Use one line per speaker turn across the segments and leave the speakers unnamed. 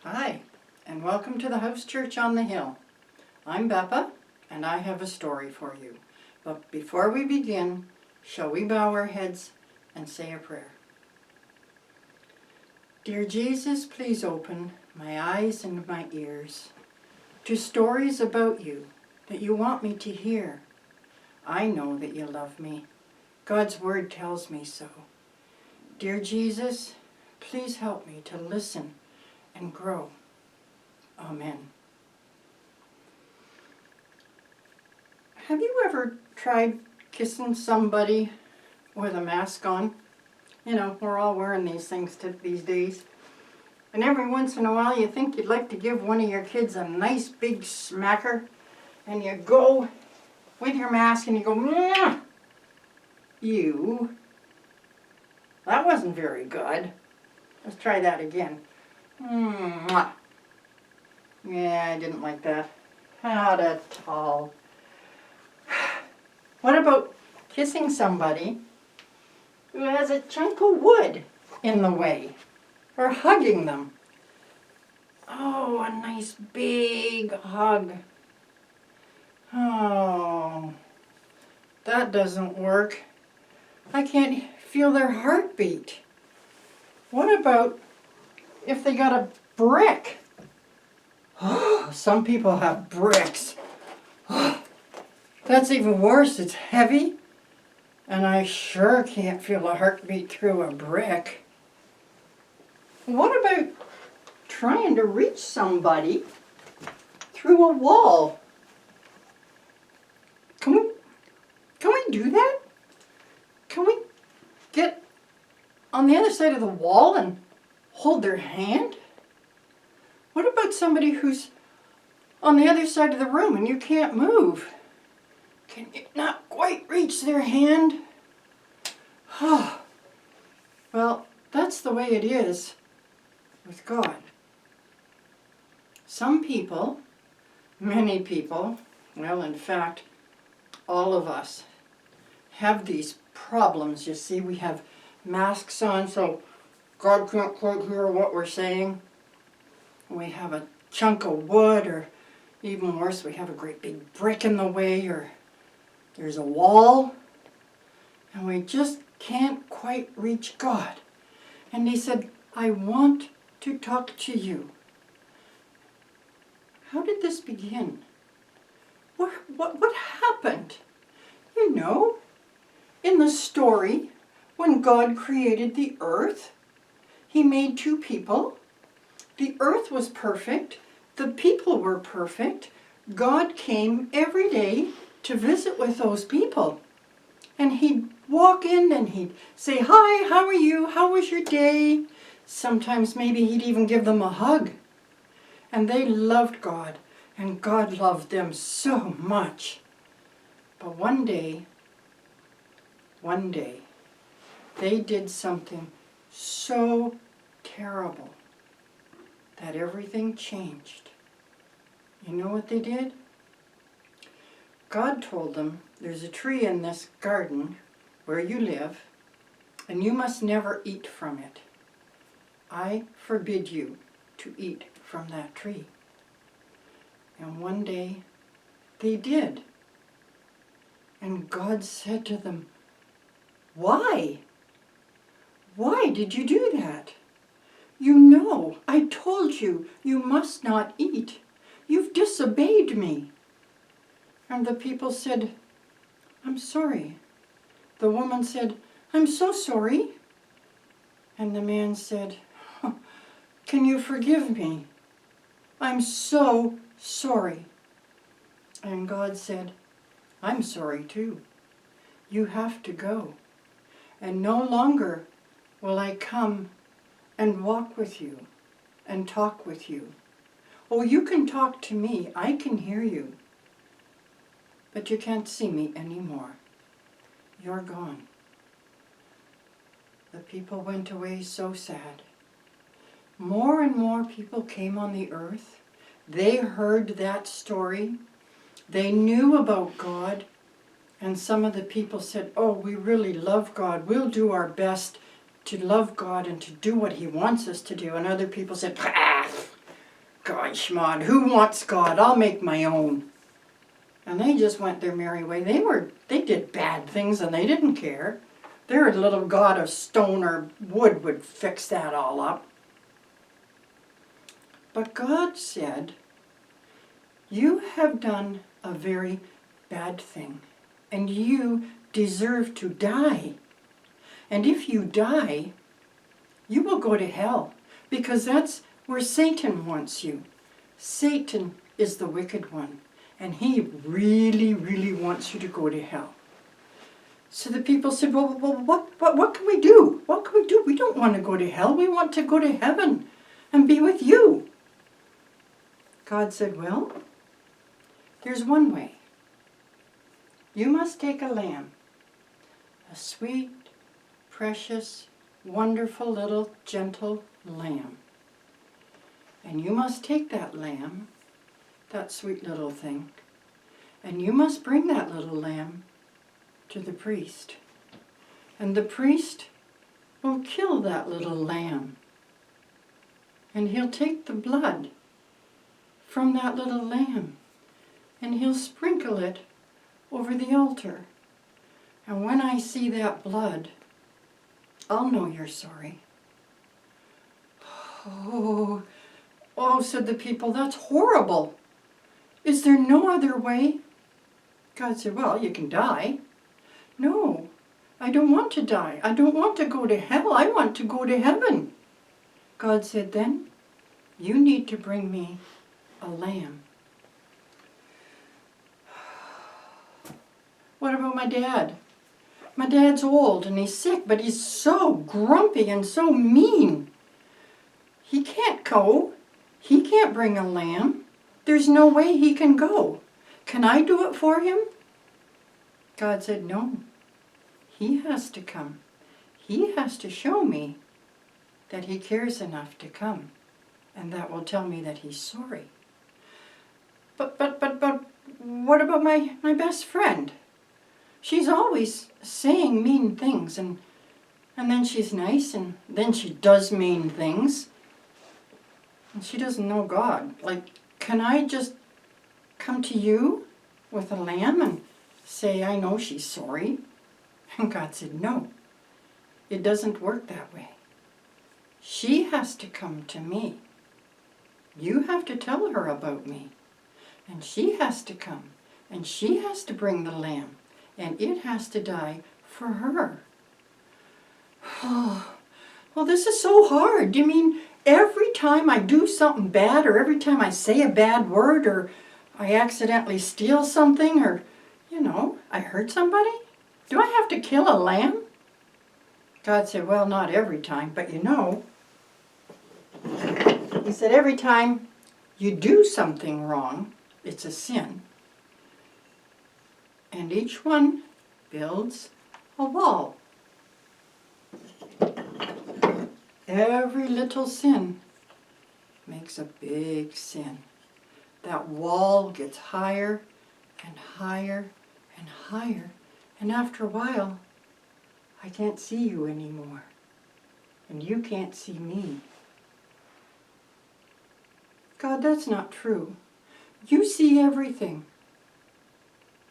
Hi, and welcome to the House Church on the Hill. I'm Beppe, and I have a story for you. But before we begin, shall we bow our heads and say a prayer? Dear Jesus, please open my eyes and my ears to stories about you that you want me to hear. I know that you love me. God's word tells me so. Dear Jesus, please help me to listen and grow. Amen. Have you ever tried kissing somebody with a mask on? You know, we're all wearing these things these days. And every once in a while you think you'd like to give one of your kids a nice big smacker, and you go with your mask and you go, "Mwah! You. That wasn't very good. Let's try that again. Mwah. Yeah, I didn't like that. Not at all. What about kissing somebody who has a chunk of wood in the way? Or hugging them? Oh, a nice big hug. Oh, that doesn't work. I can't feel their heartbeat. What about if they got a brick? Some people have bricks. That's even worse. It's heavy, and I sure can't feel a heartbeat through a brick. What about trying to reach somebody through a wall? Can we do that? Can we get on the other side of the wall and hold their hand? What about somebody who's on the other side of the room and you can't move? Can you not quite reach their hand? Well, that's the way it is with God. Some people, many people, well, in fact, all of us have these problems. You see, we have masks on so God can't quite hear what we're saying. We have a chunk of wood, or even worse, we have a great big brick in the way, or there's a wall, and we just can't quite reach God. And he said, I want to talk to you. How did this begin? What happened? You know, in the story, when God created the earth, he made two people. The earth was perfect. The people were perfect. God came every day to visit with those people. And he'd walk in and he'd say, hi, how are you? How was your day? Sometimes maybe he'd even give them a hug. And they loved God, and God loved them so much. But one day, they did something so terrible that everything changed. You know what they did? God told them, there's a tree in this garden where you live, and you must never eat from it. I forbid you to eat from that tree. And one day, they did. And God said to them, why? Why did you do that? You know, I told you, you must not eat. You've disobeyed me. And the people said, I'm sorry. The woman said, I'm so sorry. And the man said, can you forgive me? I'm so sorry. And God said, I'm sorry too. You have to go. And no longer will I come and walk with you and talk with you. Oh, you can talk to me. I can hear you. But you can't see me anymore. You're gone. The people went away so sad. More and more people came on the earth. They heard that story. They knew about God. And some of the people said, oh, we really love God. We'll do our best to love God and to do what he wants us to do. And other people said, Gosh, Maud, who wants God? I'll make my own. And they just went their merry way. They did bad things and they didn't care. Their little god of stone or wood would fix that all up. But God said, you have done a very bad thing, and you deserve to die. And if you die, you will go to hell, because that's where Satan wants you. Satan is the wicked one, and he really, really wants you to go to hell. So the people said, well, what can we do? What can we do? We don't want to go to hell. We want to go to heaven and be with you. God said, well, there's one way. You must take a lamb, a sweet, precious, wonderful little gentle lamb. And you must take that lamb, that sweet little thing, and you must bring that little lamb to the priest. And the priest will kill that little lamb. And he'll take the blood from that little lamb, and he'll sprinkle it over the altar. And when I see that blood, I'll know you're sorry. Oh, said the people, that's horrible. Is there no other way? God said, well, you can die. No, I don't want to die. I don't want to go to hell. I want to go to heaven. God said, then you need to bring me a lamb. What about my dad? My dad's old and he's sick, but he's so grumpy and so mean. He can't go. He can't bring a lamb. There's no way he can go. Can I do it for him? God said, no. He has to come. He has to show me that he cares enough to come. And that will tell me that he's sorry. But what about my best friend? She's always saying mean things, and then she's nice, and then she does mean things. And she doesn't know God. Like, can I just come to you with a lamb and say, I know she's sorry? And God said, no, it doesn't work that way. She has to come to me. You have to tell her about me. And she has to come. And she has to bring the lamb. And it has to die for her. Oh, well, this is so hard. You mean every time I do something bad, or every time I say a bad word, or I accidentally steal something, or, I hurt somebody? Do I have to kill a lamb? God said, well, not every time, but He said every time you do something wrong, it's a sin. And each one builds a wall. Every little sin makes a big sin. That wall gets higher and higher and higher. And after a while, I can't see you anymore. And you can't see me. God, that's not true. You see everything.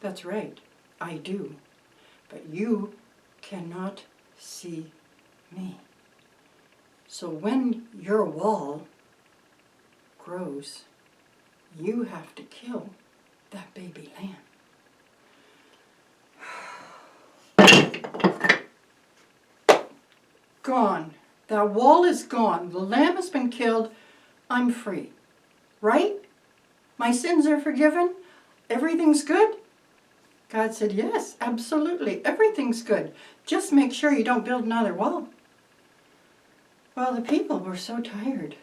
That's right, I do. But you cannot see me. So when your wall grows, you have to kill that baby lamb. Gone. That wall is gone. The lamb has been killed. I'm free. Right? My sins are forgiven? Everything's good? God said, yes, absolutely. Everything's good. Just make sure you don't build another wall. Well, the people were so tired.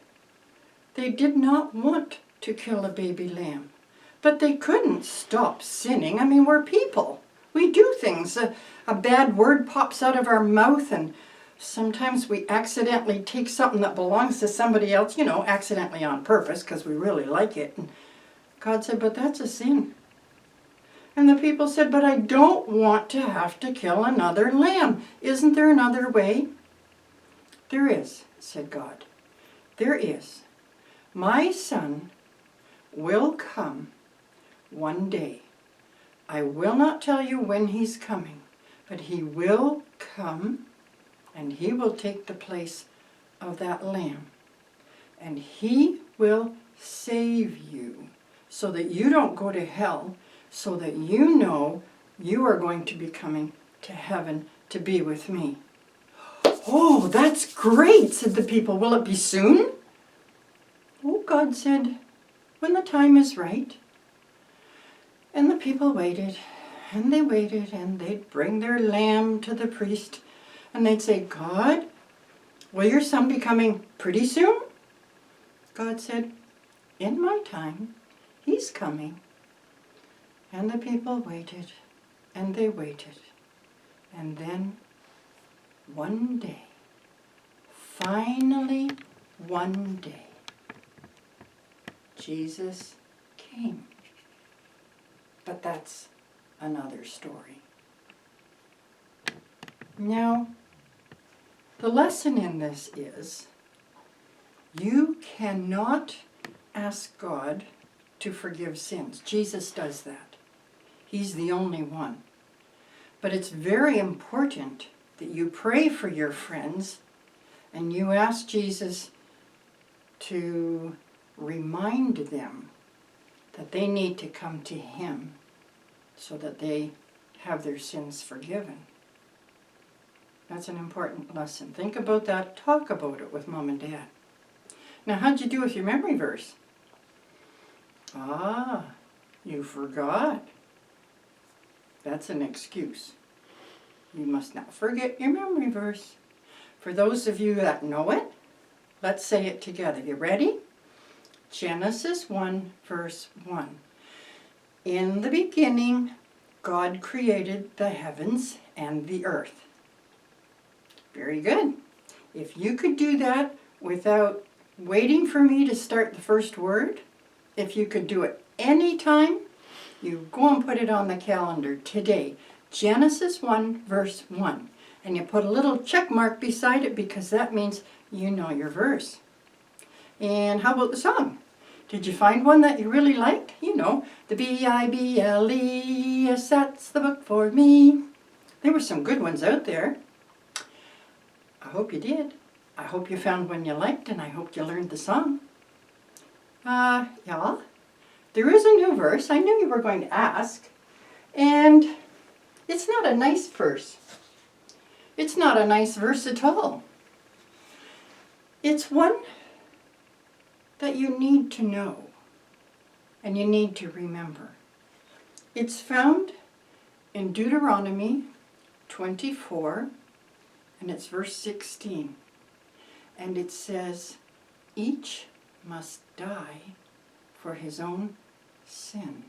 They did not want to kill a baby lamb. But they couldn't stop sinning. I mean, we're people. We do things. A bad word pops out of our mouth, and sometimes we accidentally take something that belongs to somebody else, accidentally on purpose because we really like it. And God said, but that's a sin. And the people said, but I don't want to have to kill another lamb. Isn't there another way? There is, said God. There is. My son will come one day. I will not tell you when he's coming, but he will come, and he will take the place of that lamb. And he will save you so that you don't go to hell, so that you know you are going to be coming to heaven to be with me. Oh, that's great, said the people. Will it be soon? Oh, God said, when the time is right. And the people waited, and they'd bring their lamb to the priest, and they'd say, God, will your son be coming pretty soon? God said, in my time, he's coming. And the people waited, and they waited. And then, one day, finally one day, Jesus came. But that's another story. Now, the lesson in this is you cannot ask God to forgive sins. Jesus does that. He's the only one. But it's very important that you pray for your friends and you ask Jesus to remind them that they need to come to him so that they have their sins forgiven. That's an important lesson. Think about that. Talk about it with Mom and Dad. Now, how'd you do with your memory verse? Ah, you forgot. That's an excuse. You must not forget your memory verse. For those of you that know it, let's say it together. You ready? Genesis 1, verse 1. In the beginning, God created the heavens and the earth. Very good. If you could do that without waiting for me to start the first word, if you could do it anytime, you go and put it on the calendar today. Genesis 1, verse 1. And you put a little check mark beside it because that means you know your verse. And how about the song? Did you find one that you really liked? You know, the Bibles, that's the book for me. There were some good ones out there. I hope you did. I hope you found one you liked, and I hope you learned the song. Yeah, there is a new verse. I knew you were going to ask. And it's not a nice verse. It's not a nice verse at all. It's one that you need to know and you need to remember. It's found in Deuteronomy 24, and it's verse 16. And it says, each must die for his own sin.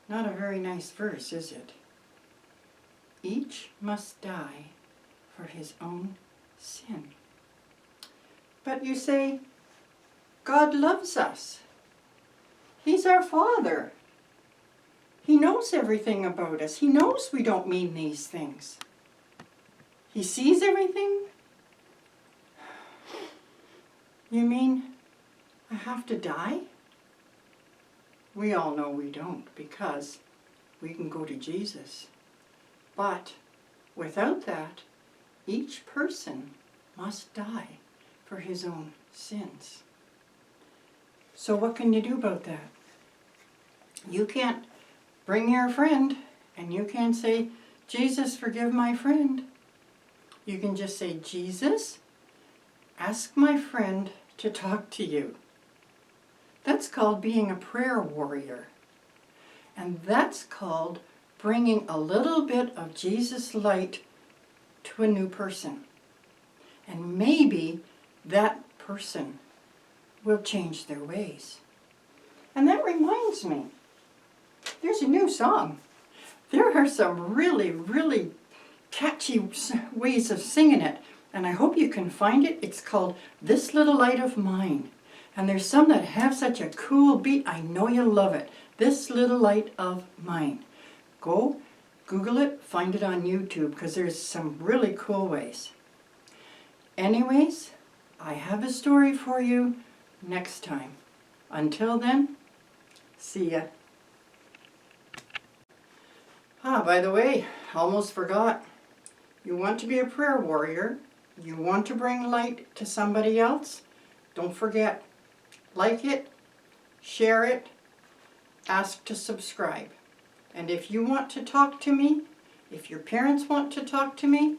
Not a very nice verse, is it? Each must die for his own sin. But you say, God loves us. He's our Father. He knows everything about us. He knows we don't mean these things. He sees everything. You mean I have to die? We all know we don't, because we can go to Jesus. But without that, each person must die for his own sins. So what can you do about that? You can't bring your friend and you can't say, Jesus, forgive my friend. You can just say, Jesus, ask my friend to talk to you. That's called being a prayer warrior. And that's called bringing a little bit of Jesus' light to a new person. And maybe that person will change their ways. And that reminds me, there's a new song. There are some really, really catchy ways of singing it. And I hope you can find it. It's called This Little Light of Mine. And there's some that have such a cool beat. I know you'll love it. This Little Light of Mine. Go, Google it, find it on YouTube, because there's some really cool ways. Anyways, I have a story for you next time. Until then, see ya. By the way, almost forgot. You want to be a prayer warrior? You want to bring light to somebody else? Don't forget, like it, share it, ask to subscribe. And if you want to talk to me, if your parents want to talk to me,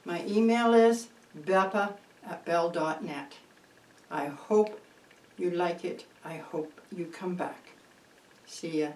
my email is beppe@bell.net. I hope you like it. I hope you come back. See ya.